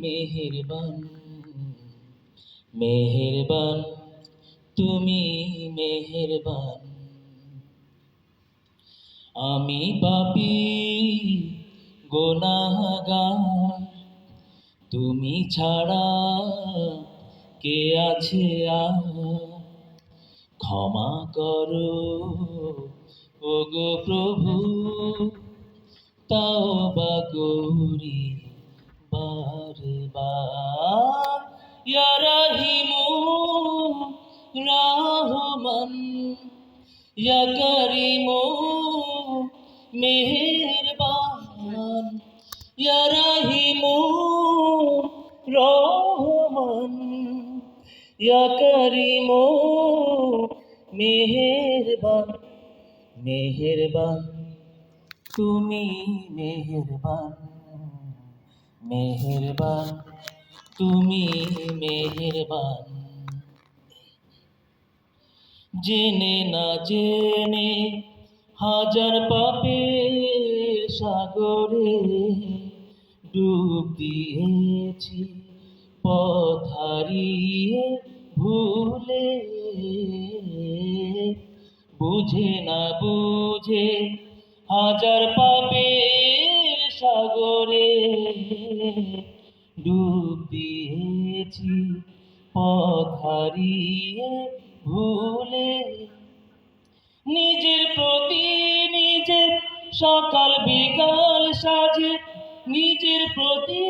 মেহেরবান মেহেরবান তুমি মেহেরবান। আমি পাপী গুনাহগার, তুমি ছাড়া কে আছে আর? ক্ষমা করো ওগো প্রভু, তওবা করি বারে বার। ইয়া রাহিমু রহমান, ইয়া করিমু মেহেরবান, ইয়া রাহিমু রহমান, ইয়া করিমু মেহেরবান। মেহেরবান তুমি মেহেরবান, মেহেরবান তুমি মেহেরবান। জেনে না জেনে হাজার পাপের সাগরে ডুব দিয়েছি, পথ হারিয়ে ভুলে। বুঝে না বুঝে হাজার পাপের সাগরে ডুব দিয়েছি, পথ হারিয়ে ভুলে। নিজের প্রতি নিজের সকাল বিকাল সাজে, নিজের প্রতি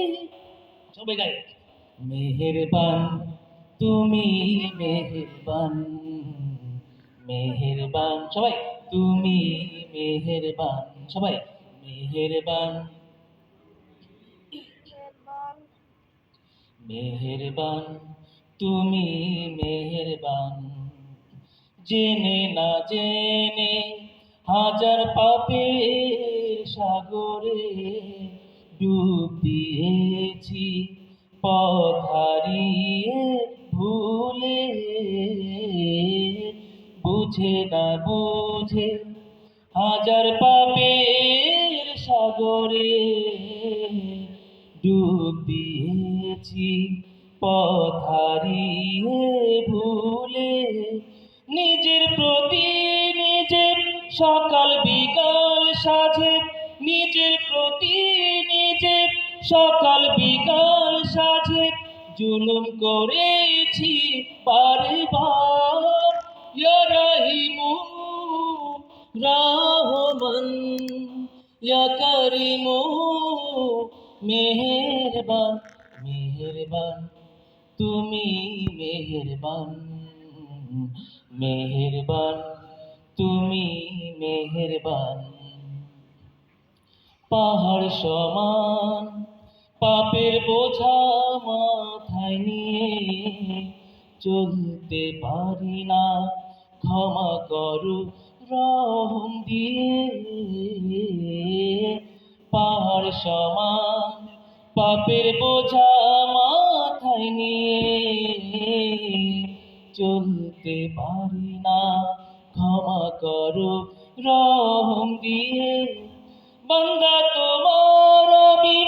সবাই গায়। মেহেরবান তুমি মেহেরবান, মেহেরবান সবাই তুমি মেহেরবান, সবাই মেহেরবান মেহেরবান তুমি মেহেরবান। জেনে না জেনে হাজার পাপের সাগরে ডুব দিয়েছি, পথ হারিয়ে ভুলে। বুঝে না বুঝে হাজার পাপের সাগরে ডুব দিয়েছি, পথ হারিয়ে ভুলে। নিজের প্রতি নিজের সকাল বিকাল সাজে, নিজের প্রতি নিজের সকাল বিকাল সাজে জুলুম করেছি বারবার। ইয়া রাহিমু রহমান, ইয়া করিমু মেহেরবান। মেহেরবান তুমি মেহেরবান, মেহেরবান তুমি মেহেরবান। পাহাড় সমান পাপের বোঝা মাথায় নিয়ে চলতে পারি না, ক্ষমা করো রহম দিয়ে। পাহাড় সমান পাপের বোঝা মাথায় নিয়ে চলতে পারি না, ক্ষমা করো রহম দিয়ে। বান্দা তোমার আমি,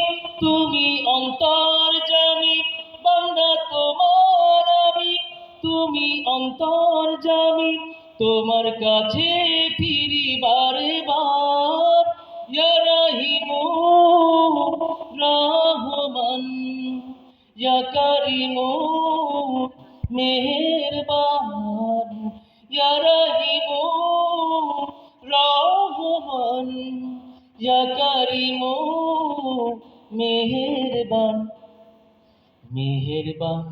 তুমি অন্তর্যামী। বান্দা তোমার আমি, তুমি অন্তর্যামী। তোমার কাছে ফিরি বারে বার। ইয়া রাহিমু রহমান, ইয়া করিমু মেহেরবান, ইয়া রাহিমু রহমান, ইয়া করিমু মেহেরবান। মেহেরবান